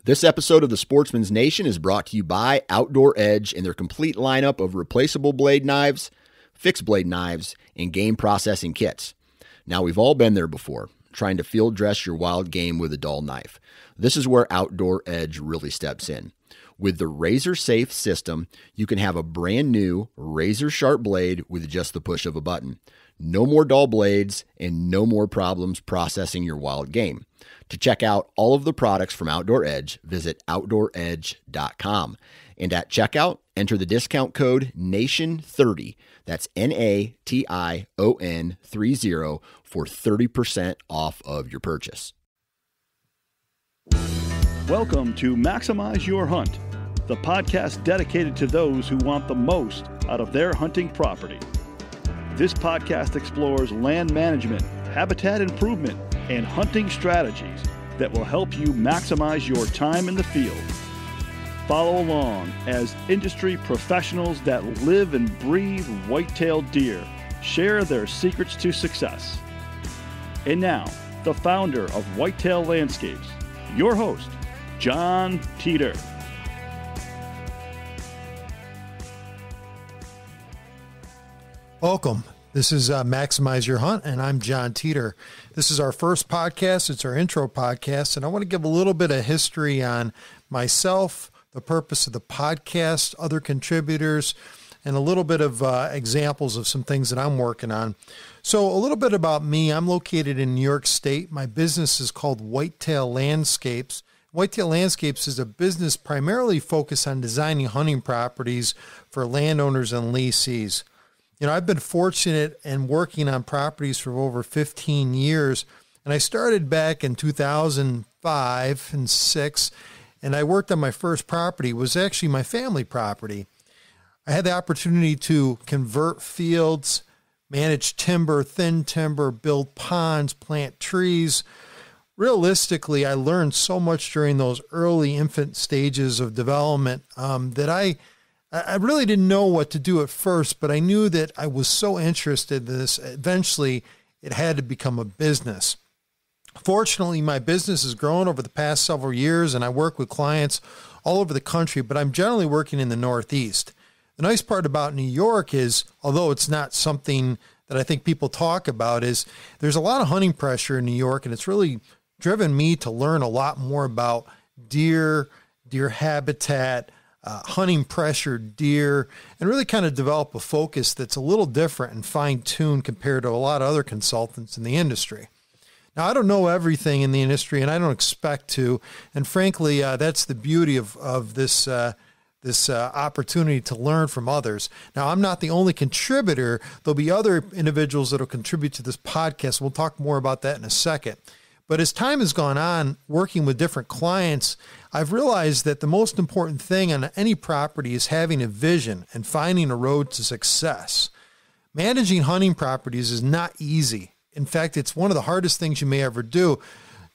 This episode of the Sportsman's Nation is brought to you by Outdoor Edge and their complete lineup of replaceable blade knives, fixed blade knives, and game processing kits. Now, we've all been there before, trying to field dress your wild game with a dull knife. This is where Outdoor Edge really steps in. With the razor safe system, you can have a brand new razor sharp blade with just the push of a button. No more dull blades and no more problems processing your wild game. To check out all of the products from Outdoor Edge, visit OutdoorEdge.com. And at checkout, enter the discount code NATION30. That's NATION 30 for 30% off of your purchase. Welcome to Maximize Your Hunt, the podcast dedicated to those who want the most out of their hunting property. This podcast explores land management, habitat improvement, and hunting strategies that will help you maximize your time in the field. Follow along as industry professionals that live and breathe white-tailed deer share their secrets to success. And now, the founder of Whitetail Landscapes, your host, John Teeter. Welcome. This is Maximize Your Hunt, and I'm John Teeter. This is our first podcast. It's our intro podcast, and I want to give a little bit of history on myself, the purpose of the podcast, other contributors, and a little bit of examples of some things that I'm working on. So a little bit about me. I'm located in New York State. My business is called Whitetail Landscapes. Whitetail Landscapes is a business primarily focused on designing hunting properties for landowners and lessees. You know, I've been fortunate in working on properties for over 15 years, and I started back in 2005 and 6, and I worked on my first property. It was actually my family property. I had the opportunity to convert fields, manage timber, thin timber, build ponds, plant trees. Realistically, I learned so much during those early infant stages of development that I really didn't know what to do at first, but I knew that I was so interested in this. Eventually, it had to become a business. Fortunately, my business has grown over the past several years, and I work with clients all over the country, but I'm generally working in the Northeast. The nice part about New York is, although it's not something that I think people talk about, is there's a lot of hunting pressure in New York, and it's really driven me to learn a lot more about deer habitat, hunting pressure, deer, and really kind of develop a focus that's a little different and fine-tuned compared to a lot of other consultants in the industry. Now, I don't know everything in the industry, and I don't expect to, and frankly, that's the beauty of this opportunity to learn from others. Now, I'm not the only contributor. There'll be other individuals that will contribute to this podcast. We'll talk more about that in a second. But as time has gone on, working with different clients, I've realized that the most important thing on any property is having a vision and finding a road to success. Managing hunting properties is not easy. In fact, it's one of the hardest things you may ever do,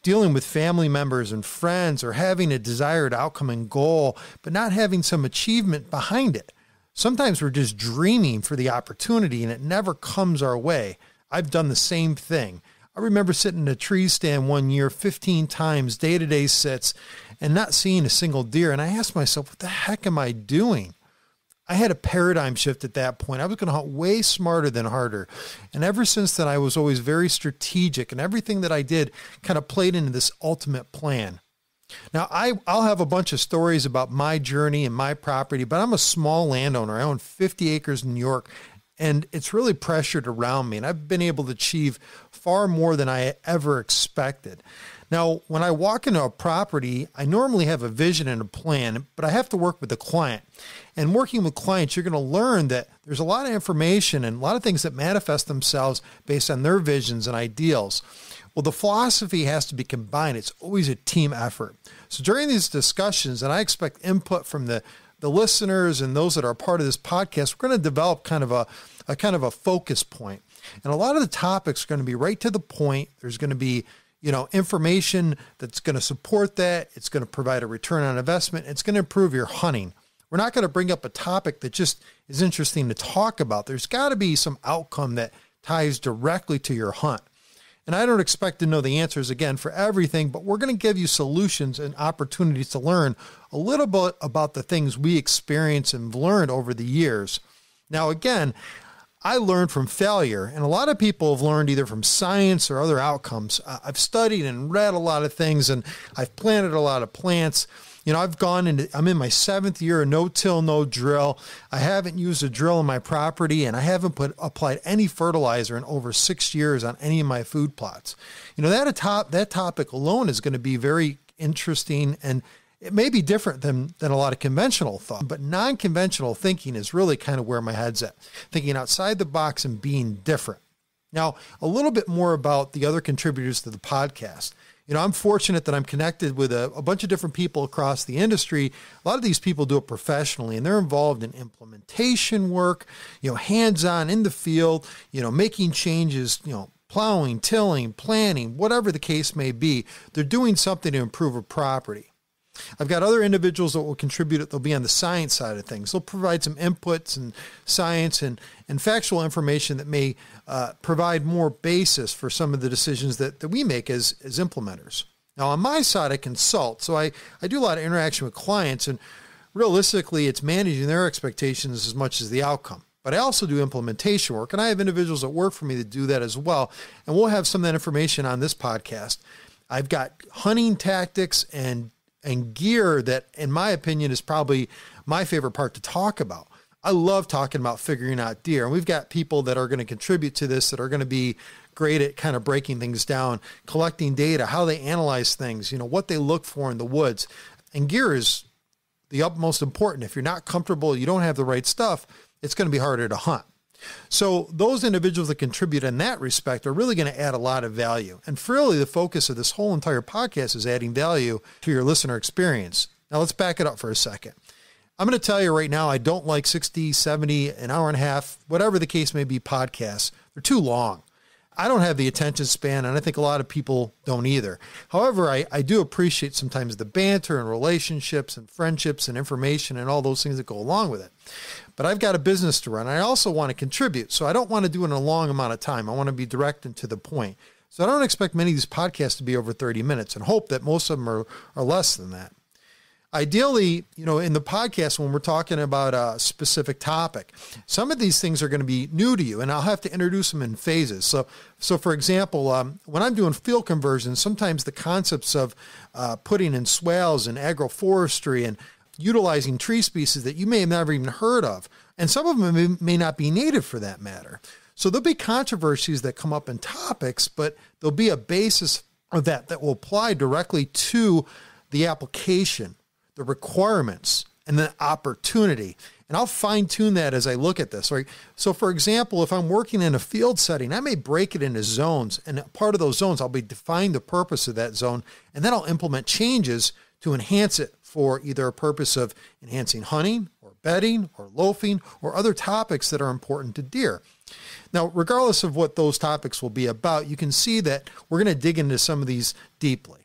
dealing with family members and friends or having a desired outcome and goal, but not having some achievement behind it. Sometimes we're just dreaming for the opportunity and it never comes our way. I've done the same thing. I remember sitting in a tree stand one year 15 times, day-to-day sits, and not seeing a single deer. And I asked myself, what the heck am I doing? I had a paradigm shift at that point. I was going to hunt way smarter than harder. And ever since then, I was always very strategic, and everything that I did kind of played into this ultimate plan. Now, I'll have a bunch of stories about my journey and my property, but I'm a small landowner. I own 50 acres in New York, and it's really pressured around me, and I've been able to achieve far more than I ever expected. Now, when I walk into a property, I normally have a vision and a plan, but I have to work with the client. And working with clients, you're going to learn that there's a lot of information and a lot of things that manifest themselves based on their visions and ideals. Well, the philosophy has to be combined. It's always a team effort. So during these discussions, and I expect input from the listeners and those that are part of this podcast, we're going to develop kind of a focus point. And a lot of the topics are going to be right to the point. There's going to be, information that's going to support that. It's going to provide a return on investment. It's going to improve your hunting. We're not going to bring up a topic that just is interesting to talk about. There's got to be some outcome that ties directly to your hunt. And I don't expect to know the answers again for everything, but we're going to give you solutions and opportunities to learn a little bit about the things we experience and learned over the years. Now, again, I learned from failure, and a lot of people have learned either from science or other outcomes. I've studied and read a lot of things, and I've planted a lot of plants. You know, I'm in my 7th year of no-till, no-drill. I haven't used a drill on my property, and I haven't applied any fertilizer in over 6 years on any of my food plots. You know, that topic alone is going to be very interesting, and it may be different than a lot of conventional thought, but non-conventional thinking is really kind of where my head's at, thinking outside the box and being different. Now, a little bit more about the other contributors to the podcast. You know, I'm fortunate that I'm connected with a bunch of different people across the industry. A lot of these people do it professionally, and they're involved in implementation work, you know, hands-on in the field, you know, making changes, you know, plowing, tilling, planning, whatever the case may be. They're doing something to improve a property. I've got other individuals that will contribute. They'll be on the science side of things. They'll provide some inputs and science and factual information that may provide more basis for some of the decisions that we make as implementers. Now, on my side, I consult. So I do a lot of interaction with clients, and realistically, it's managing their expectations as much as the outcome. But I also do implementation work, and I have individuals that work for me that do that as well. And we'll have some of that information on this podcast. I've got hunting tactics and gear that, in my opinion, is probably my favorite part to talk about. I love talking about figuring out deer. And we've got people that are going to contribute to this that are going to be great at kind of breaking things down, collecting data, how they analyze things, you know, what they look for in the woods. And gear is the utmost important. If you're not comfortable, you don't have the right stuff, it's going to be harder to hunt. So those individuals that contribute in that respect are really going to add a lot of value. And really the focus of this whole entire podcast is adding value to your listener experience. Now let's back it up for a second. I'm going to tell you right now, I don't like 60, 70, an hour and a half, whatever the case may be, podcasts. They're too long. I don't have the attention span, and I think a lot of people don't either. However, I do appreciate sometimes the banter and relationships and friendships and information and all those things that go along with it. But I've got a business to run. I also want to contribute, so I don't want to do it in a long amount of time. I want to be direct and to the point. So I don't expect many of these podcasts to be over 30 minutes and hope that most of them are less than that. Ideally, you know, in the podcast, when we're talking about a specific topic, some of these things are going to be new to you, and I'll have to introduce them in phases. So for example, when I'm doing field conversions, sometimes the concepts of putting in swales and agroforestry and utilizing tree species that you may have never even heard of, and some of them may not be native for that matter. So there'll be controversies that come up in topics, but there'll be a basis of that will apply directly to the application, the requirements, and the opportunity. And I'll fine tune that as I look at this. Right? So for example, if I'm working in a field setting, I may break it into zones, and part of those zones, I'll be defining the purpose of that zone, and then I'll implement changes to enhance it for either a purpose of enhancing hunting or bedding or loafing or other topics that are important to deer. Now, regardless of what those topics will be about, you can see that we're going to dig into some of these deeply.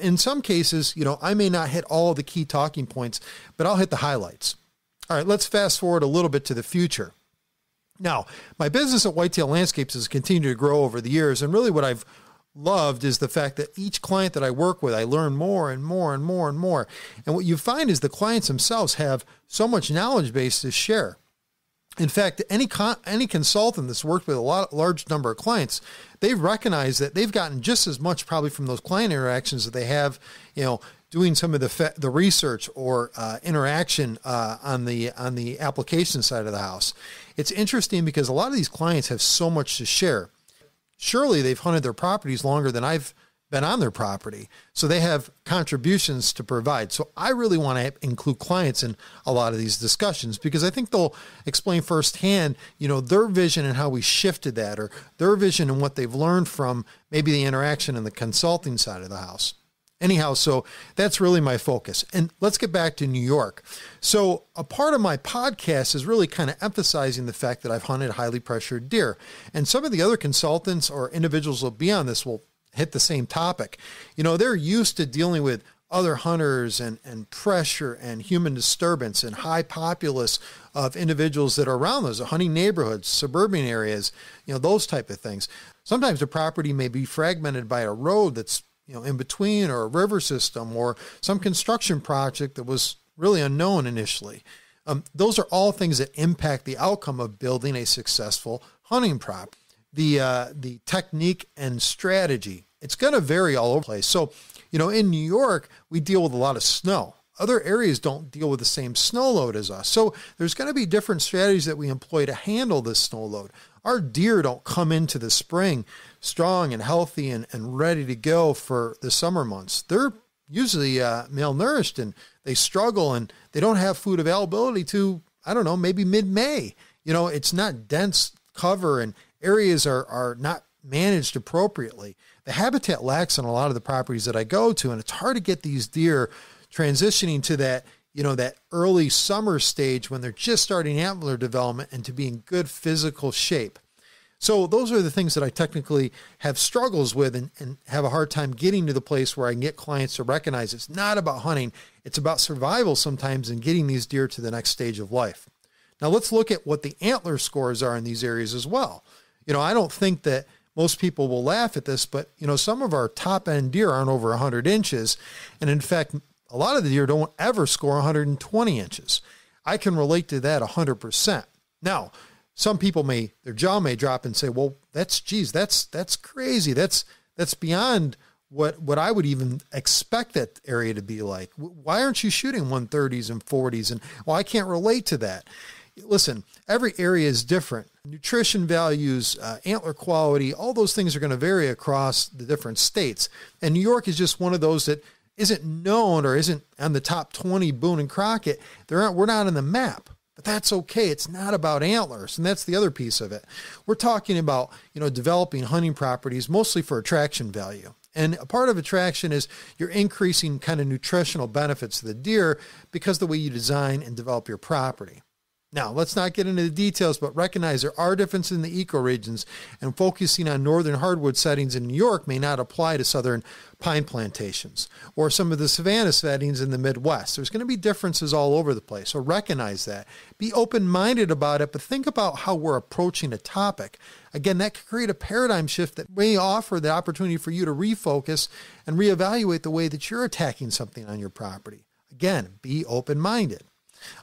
In some cases, you know, I may not hit all of the key talking points, but I'll hit the highlights. All right, let's fast forward a little bit to the future. Now, my business at Whitetail Landscapes has continued to grow over the years, and really what I've loved is the fact that each client that I work with, I learn more and more and more and more. And what you find is the clients themselves have so much knowledge base to share. In fact, any consultant that's worked with a large number of clients, they've recognized that they've gotten just as much probably from those client interactions that they have, you know, doing some of the research or interaction on the application side of the house. It's interesting because a lot of these clients have so much to share. Surely they've hunted their properties longer than I've been on their property. So they have contributions to provide. So I really want to include clients in a lot of these discussions because I think they'll explain firsthand, you know, their vision and how we shifted that, or their vision and what they've learned from maybe the interaction and the consulting side of the house. Anyhow, so that's really my focus. And let's get back to New York. So a part of my podcast is really kind of emphasizing the fact that I've hunted highly pressured deer. And some of the other consultants or individuals will be on this will hit the same topic. You know, they're used to dealing with other hunters and pressure and human disturbance and high populace of individuals that are around those hunting neighborhoods, suburban areas, those type of things. Sometimes the property may be fragmented by a road that's, in between, or a river system, or some construction project that was really unknown initially. Those are all things that impact the outcome of building a successful hunting prop. The technique and strategy, it's going to vary all over the place. So, in New York, we deal with a lot of snow. Other areas don't deal with the same snow load as us. So there's going to be different strategies that we employ to handle this snow load. Our deer don't come into the spring strong and healthy and ready to go for the summer months. They're usually malnourished, and they struggle, and they don't have food availability to, maybe mid-May. It's not dense cover, and areas are not managed appropriately. The habitat lacks on a lot of the properties that I go to, and it's hard to get these deer transitioning to that, that early summer stage when they're just starting antler development and to be in good physical shape. So those are the things that I technically have struggles with and have a hard time getting to the place where I can get clients to recognize it's not about hunting. It's about survival sometimes and getting these deer to the next stage of life. Now let's look at what the antler scores are in these areas as well. I don't think that most people will laugh at this, but some of our top end deer aren't over 100 inches. And in fact, a lot of the deer don't ever score 120 inches. I can relate to that 100%. Now, some people their jaw may drop and say, well, that's crazy. That's beyond what I would even expect that area to be like. Why aren't you shooting 130s and 40s? And I can't relate to that. Listen, every area is different. Nutrition values, antler quality, all those things are going to vary across the different states. And New York is just one of those that isn't known or isn't on the top 20 Boone and Crockett. We're not on the map, but that's okay. It's not about antlers. And that's the other piece of it. We're talking about, developing hunting properties mostly for attraction value. And a part of attraction is you're increasing kind of nutritional benefits to the deer because of the way you design and develop your property. Now, let's not get into the details, but recognize there are differences in the ecoregions, and focusing on northern hardwood settings in New York may not apply to southern pine plantations or some of the savanna settings in the Midwest. There's going to be differences all over the place, so recognize that. Be open-minded about it, but think about how we're approaching a topic. Again, that could create a paradigm shift that may offer the opportunity for you to refocus and reevaluate the way that you're attacking something on your property. Again, be open-minded.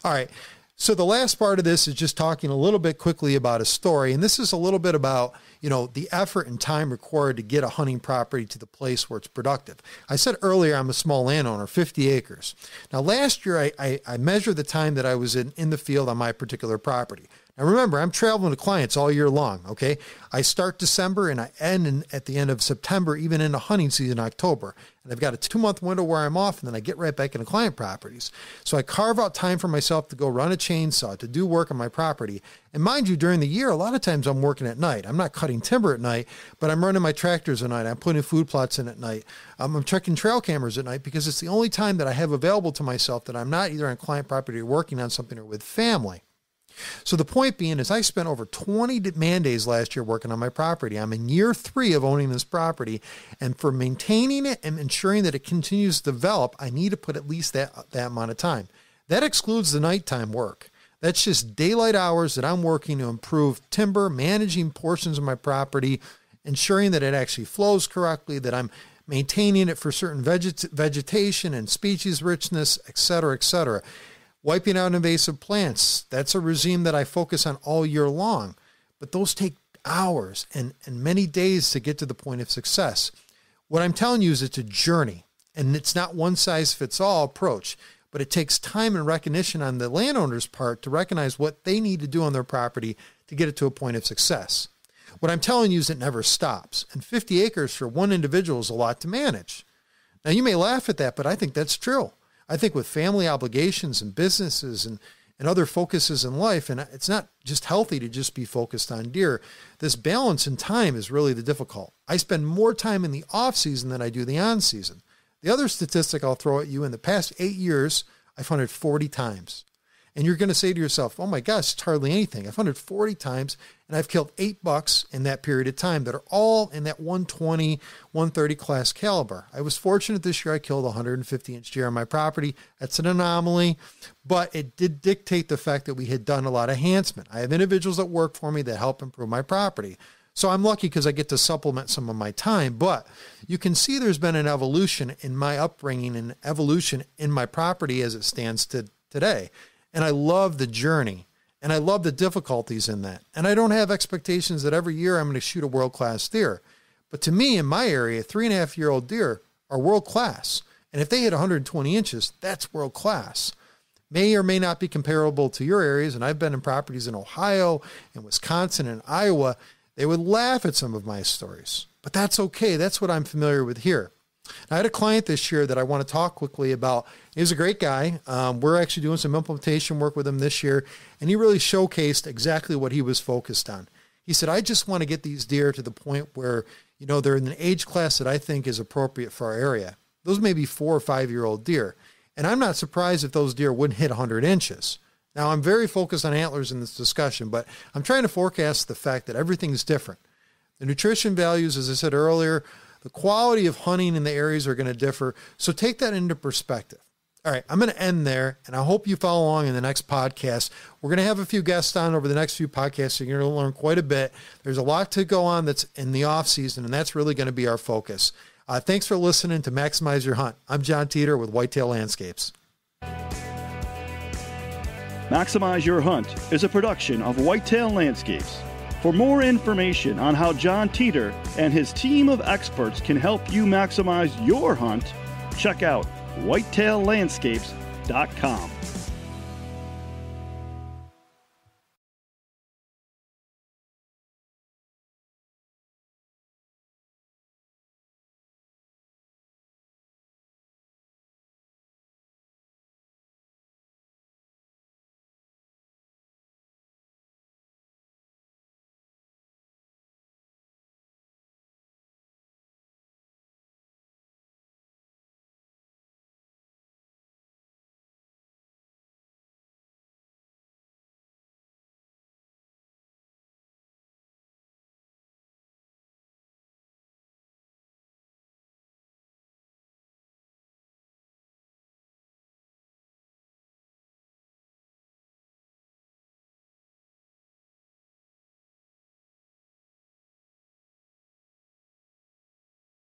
All right. So the last part of this is just talking a little bit quickly about a story. And this is a little bit about, the effort and time required to get a hunting property to the place where it's productive. I said earlier, I'm a small landowner, 50 acres. Now, last year, I measured the time that I was in the field on my particular property. Now, remember, I'm traveling to clients all year long, okay? I start December and I end at the end of September, even into hunting season, October. And I've got a 2-month window where I'm off, and then I get right back into client properties. So I carve out time for myself to go run a chainsaw, to do work on my property. And mind you, during the year, a lot of times I'm working at night. I'm not cutting timber at night, but I'm running my tractors at night. I'm putting food plots in at night. I'm checking trail cameras at night because it's the only time that I have available to myself that I'm not either on client property or working on something or with family. So the point being is I spent over 20 man days last year working on my property. I'm in year 3 of owning this property. And for maintaining it and ensuring that it continues to develop, I need to put at least that amount of time. That excludes the nighttime work. That's just daylight hours that I'm working to improve timber, managing portions of my property, ensuring that it actually flows correctly, that I'm maintaining it for certain vegetation and species richness, et cetera, et cetera. Wiping out invasive plants, that's a regime that I focus on all year long. But those take hours and many days to get to the point of success. What I'm telling you is it's a journey, and it's not one-size-fits-all approach, but it takes time and recognition on the landowner's part to recognize what they need to do on their property to get it to a point of success. What I'm telling you is it never stops, and 50 acres for one individual is a lot to manage. Now, you may laugh at that, but I think that's true. I think with family obligations and businesses and other focuses in life, and it's not just healthy to just be focused on deer, this balance in time is really the difficult. I spend more time in the off season than I do the on season. The other statistic I'll throw at you, in the past 8 years, I've hunted 40 times. And you're going to say to yourself, oh my gosh, it's hardly anything. I've hunted 40 times and I've killed 8 bucks in that period of time that are all in that 120, 130 class caliber. I was fortunate this year I killed a 150-inch deer on my property. That's an anomaly, but it did dictate the fact that we had done a lot of enhancement. I have individuals that work for me that help improve my property. So I'm lucky because I get to supplement some of my time, but you can see there's been an evolution in my upbringing and evolution in my property as it stands today. And I love the journey and I love the difficulties in that. And I don't have expectations that every year I'm going to shoot a world-class deer. But to me, in my area, 3.5-year-old deer are world-class. And if they hit 120 inches, that's world-class. May or may not be comparable to your areas. And I've been in properties in Ohio and Wisconsin and Iowa. They would laugh at some of my stories, but that's okay. That's what I'm familiar with here. I had a client this year that I want to talk quickly about. He's a great guy. We're actually doing some implementation work with him this year, and he really showcased exactly what he was focused on. He said, I just want to get these deer to the point where, they're in an age class that I think is appropriate for our area. Those may be 4 or 5-year-old deer. And I'm not surprised if those deer wouldn't hit 100 inches. Now, I'm very focused on antlers in this discussion, but I'm trying to forecast the fact that everything is different. The nutrition values, as I said earlier, the quality of hunting in the areas are going to differ. So take that into perspective. All right, I'm going to end there, and I hope you follow along in the next podcast. We're going to have a few guests on over the next few podcasts, so you're going to learn quite a bit. There's a lot to go on that's in the off season, and that's really going to be our focus. Thanks for listening to Maximize Your Hunt. I'm John Teeter with Whitetail Landscapes. Maximize Your Hunt is a production of Whitetail Landscapes. For more information on how John Teeter and his team of experts can help you maximize your hunt, check out whitetaillandscapes.com.